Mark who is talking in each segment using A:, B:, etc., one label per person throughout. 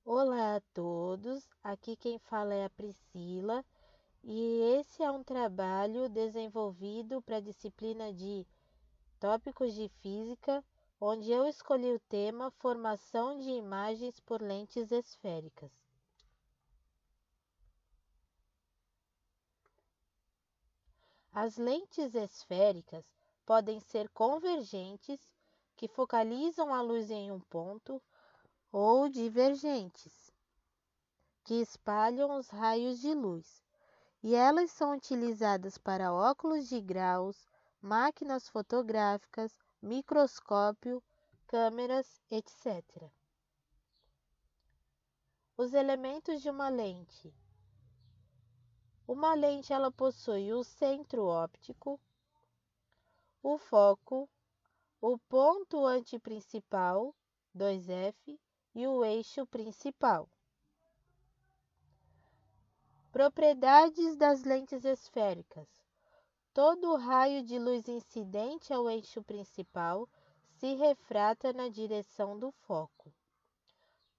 A: Olá a todos, aqui quem fala é a Priscila e esse é um trabalho desenvolvido para a disciplina de Tópicos de Física, onde eu escolhi o tema Formação de imagens por lentes esféricas. As lentes esféricas podem ser convergentes, que focalizam a luz em um ponto, ou divergentes, que espalham os raios de luz. E elas são utilizadas para óculos de graus, máquinas fotográficas, microscópio, câmeras, etc. Os elementos de uma lente. Uma lente ela possui o centro óptico, o foco, o ponto antiprincipal, 2F, e o eixo principal. Propriedades das lentes esféricas. Todo raio de luz incidente ao eixo principal se refrata na direção do foco.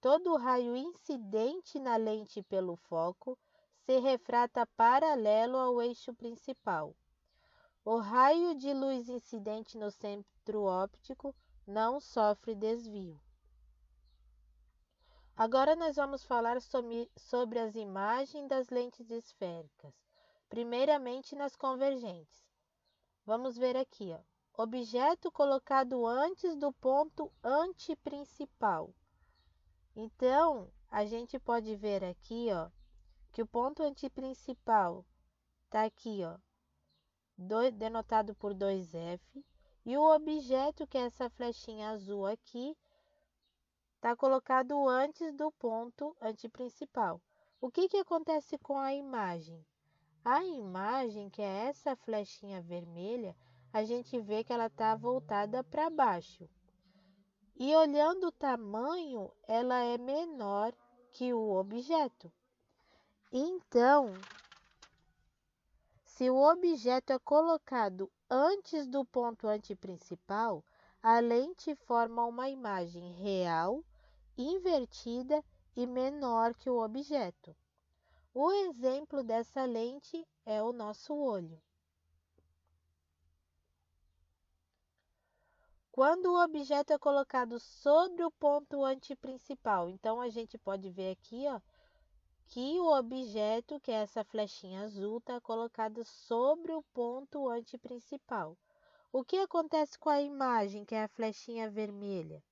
A: Todo raio incidente na lente pelo foco se refrata paralelo ao eixo principal. O raio de luz incidente no centro óptico não sofre desvio. Agora nós vamos falar sobre as imagens das lentes esféricas, primeiramente nas convergentes. Vamos ver aqui, ó. Objeto colocado antes do ponto antiprincipal. Então, a gente pode ver aqui, ó, que o ponto antiprincipal está aqui, ó, denotado por 2F, e o objeto, que é essa flechinha azul aqui, está colocado antes do ponto antiprincipal. O que acontece com a imagem? A imagem, que é essa flechinha vermelha, a gente vê que ela está voltada para baixo. E olhando o tamanho, ela é menor que o objeto. Então, se o objeto é colocado antes do ponto antiprincipal, a lente forma uma imagem real, invertida e menor que o objeto. O exemplo dessa lente é o nosso olho. Quando o objeto é colocado sobre o ponto antiprincipal, então a gente pode ver aqui, ó, que o objeto, que é essa flechinha azul, está colocado sobre o ponto antiprincipal. O que acontece com a imagem, que é a flechinha vermelha?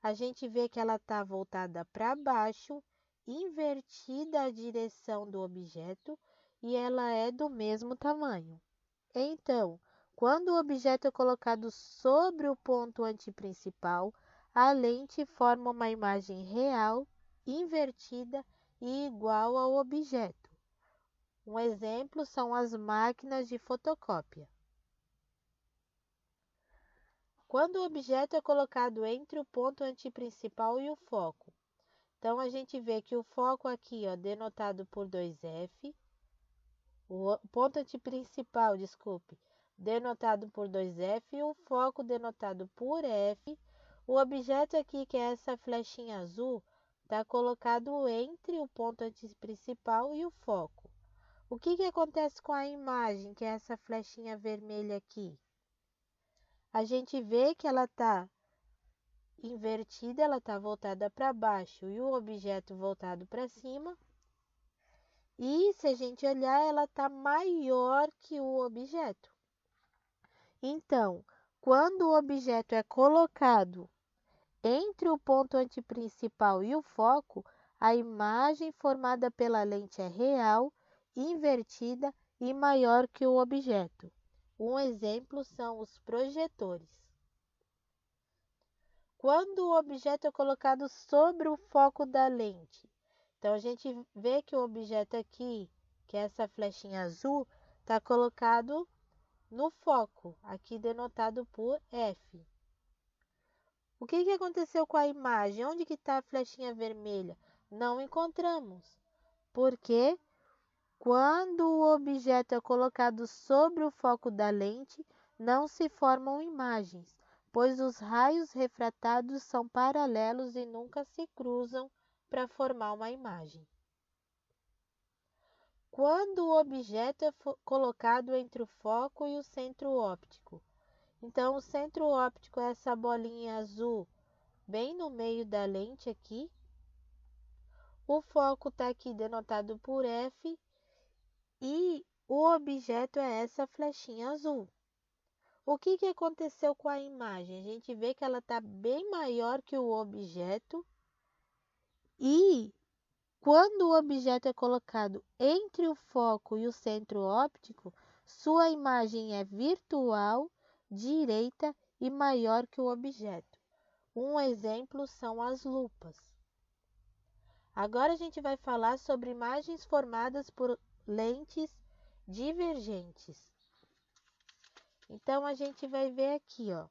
A: A gente vê que ela está voltada para baixo, invertida a direção do objeto e ela é do mesmo tamanho. Então, quando o objeto é colocado sobre o ponto antiprincipal, a lente forma uma imagem real, invertida e igual ao objeto. Um exemplo são as máquinas de fotocópia. Quando o objeto é colocado entre o ponto antiprincipal e o foco, então a gente vê que o foco aqui, ó, denotado por 2F, o ponto antiprincipal, desculpe, denotado por 2F, e o foco denotado por F. O objeto aqui, que é essa flechinha azul, está colocado entre o ponto antiprincipal e o foco. O que acontece com a imagem, que é essa flechinha vermelha aqui? A gente vê que ela está invertida, ela está voltada para baixo e o objeto voltado para cima. E se a gente olhar, ela está maior que o objeto. Então, quando o objeto é colocado entre o ponto antiprincipal e o foco, a imagem formada pela lente é real, invertida e maior que o objeto. Um exemplo são os projetores. Quando o objeto é colocado sobre o foco da lente, então a gente vê que o objeto aqui, que é essa flechinha azul, está colocado no foco, aqui denotado por F. O que aconteceu com a imagem? Onde que está a flechinha vermelha? Não encontramos, porque quando o objeto é colocado sobre o foco da lente, não se formam imagens, pois os raios refratados são paralelos e nunca se cruzam para formar uma imagem. Quando o objeto é colocado entre o foco e o centro óptico. Então, o centro óptico é essa bolinha azul bem no meio da lente aqui. O foco está aqui denotado por F e o objeto é essa flechinha azul. O que aconteceu com a imagem? A gente vê que ela está bem maior que o objeto e quando o objeto é colocado entre o foco e o centro óptico, sua imagem é virtual, direita e maior que o objeto. Um exemplo são as lupas. Agora a gente vai falar sobre imagens formadas por lentes divergentes. Então, a gente vai ver aqui, ó,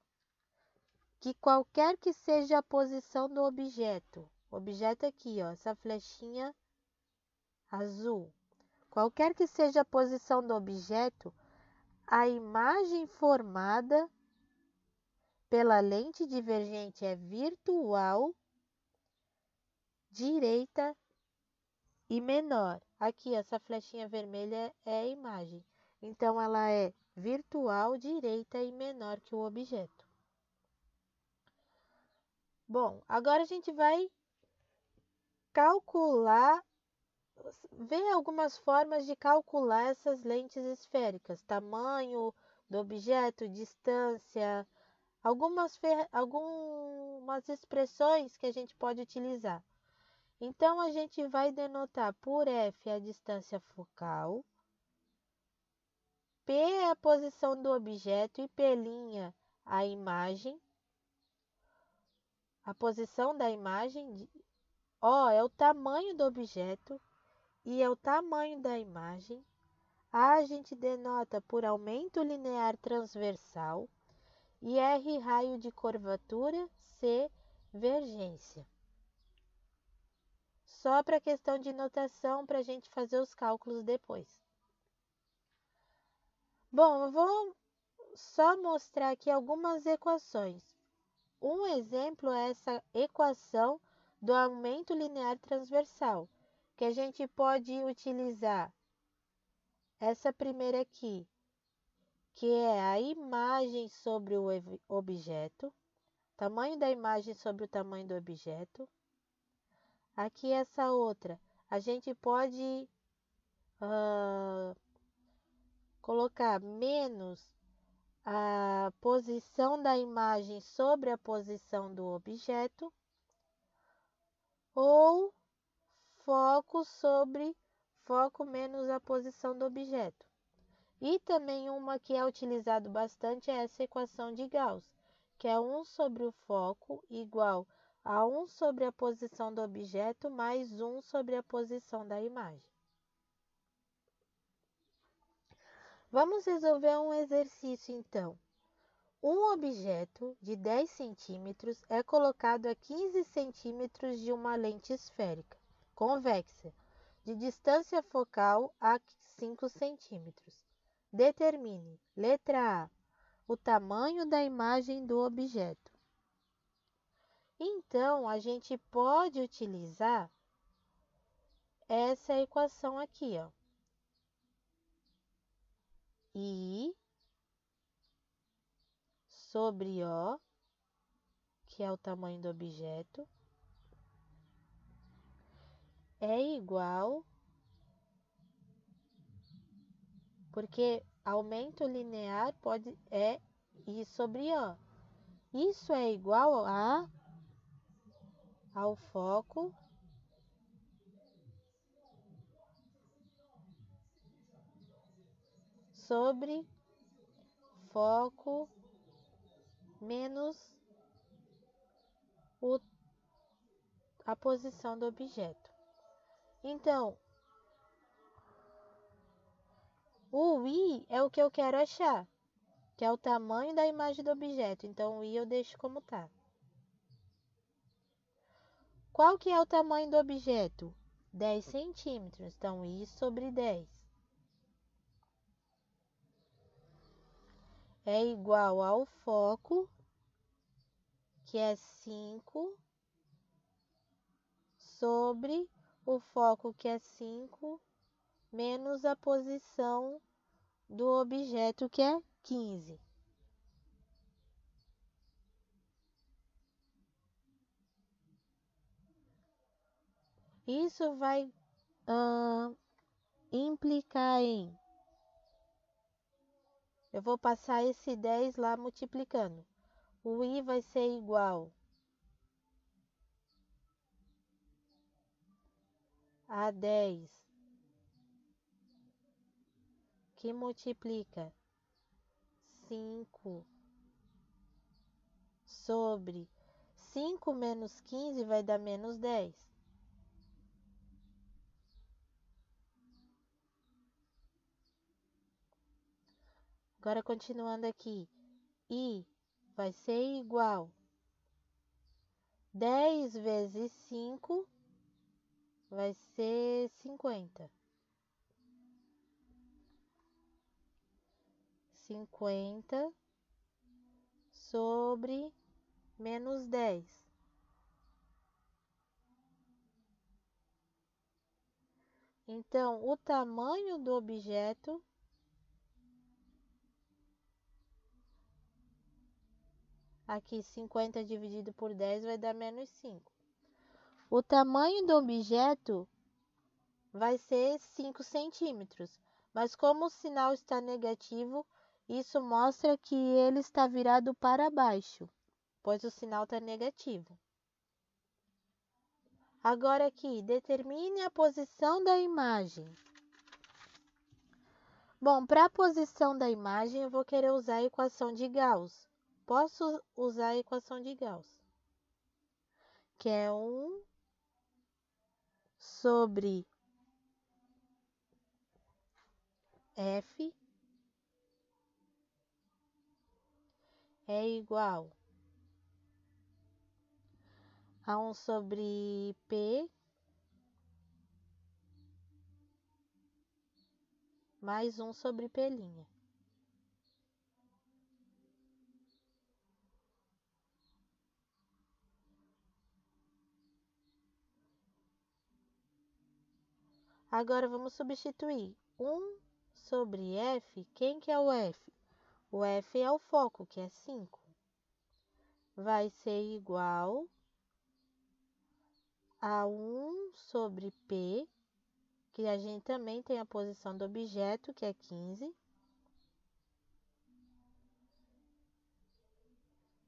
A: que qualquer que seja a posição do objeto aqui, ó, essa flechinha azul, qualquer que seja a posição do objeto, a imagem formada pela lente divergente é virtual, direita e menor. Aqui, essa flechinha vermelha é a imagem. Então, ela é virtual, direita e menor que o objeto. Bom, agora a gente vai calcular, ver algumas formas de calcular essas lentes esféricas. Tamanho do objeto, distância, algumas expressões que a gente pode utilizar. Então, a gente vai denotar por F a distância focal, P é a posição do objeto e P' a imagem. A posição da imagem, O é o tamanho do objeto e é o tamanho da imagem. A gente denota por aumento linear transversal e R raio de curvatura, C vergência. Só para questão de notação para a gente fazer os cálculos depois. Bom, eu vou só mostrar aqui algumas equações. Um exemplo é essa equação do aumento linear transversal, que a gente pode utilizar essa primeira aqui, que é a imagem sobre o objeto, tamanho da imagem sobre o tamanho do objeto. Aqui essa outra, a gente pode colocar menos a posição da imagem sobre a posição do objeto, ou foco sobre foco menos a posição do objeto. E também uma que é utilizado bastante é essa equação de Gauss, que é 1 sobre o foco igual a 1 sobre a posição do objeto mais 1 sobre a posição da imagem. Vamos resolver um exercício, então. Um objeto de 10 centímetros é colocado a 15 centímetros de uma lente esférica, convexa, de distância focal a 5 centímetros. Determine, letra A, o tamanho da imagem do objeto. Então, a gente pode utilizar essa equação aqui, ó. I sobre O, que é o tamanho do objeto, é igual, porque aumento linear é I sobre O. Isso é igual ao foco sobre foco menos a posição do objeto. Então, o I é o que eu quero achar, que é o tamanho da imagem do objeto. Então, o I eu deixo como tá. Qual que é o tamanho do objeto? 10 centímetros. Então, I sobre 10 é igual ao foco, que é 5 sobre o foco, que é 5, menos a posição do objeto, que é 15. Isso vai implicar em... Eu vou passar esse 10 lá multiplicando. O I vai ser igual a 10, que multiplica 5 sobre 5 menos 15 vai dar menos 10. Agora, continuando aqui, I vai ser igual 10 vezes 5 vai ser 50. 50 sobre menos 10. Então, o tamanho do objeto aqui, 50 dividido por 10 vai dar menos 5. O tamanho do objeto vai ser 5 centímetros. Mas como o sinal está negativo, isso mostra que ele está virado para baixo, pois o sinal está negativo. Agora aqui, determine a posição da imagem. Bom, para a posição da imagem, eu vou querer usar a equação de Gauss. Posso usar a equação de Gauss, que é 1 sobre F é igual a 1 sobre P mais 1 sobre P'. Agora vamos substituir 1 sobre F. Quem que é o F? O F é o foco, que é 5. Vai ser igual a 1 sobre P, que a gente também tem a posição do objeto, que é 15,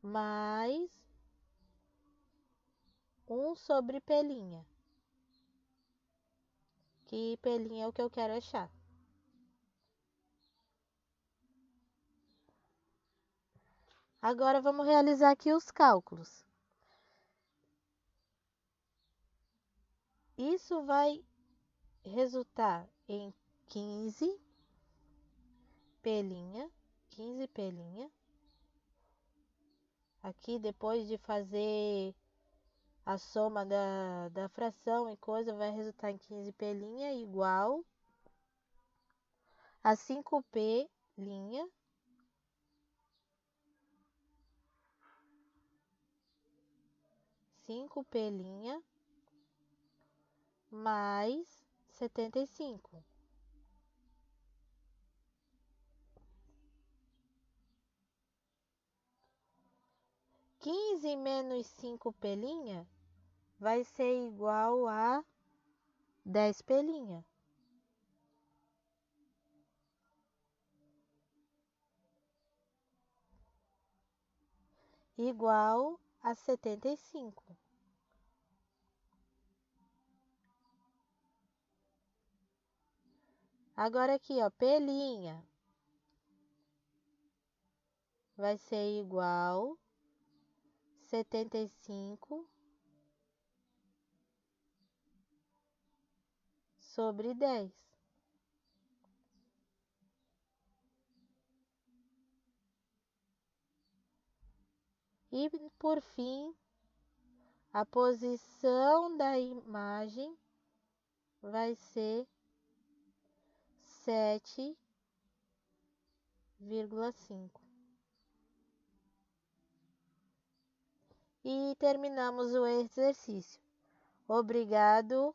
A: mais 1 sobre P', que P' é o que eu quero achar. Agora vamos realizar aqui os cálculos. Isso vai resultar em 15 P', 15 P'. Aqui, depois de fazer a soma da fração e coisa, vai resultar em 15 P' igual a 5P', 5P' mais 75. 15 menos 5P' vai ser igual a 10P'. Igual a 75. Agora aqui, ó, P' vai ser igual 75 sobre 10. E, por fim, a posição da imagem vai ser 7,5. E terminamos o exercício. Obrigado.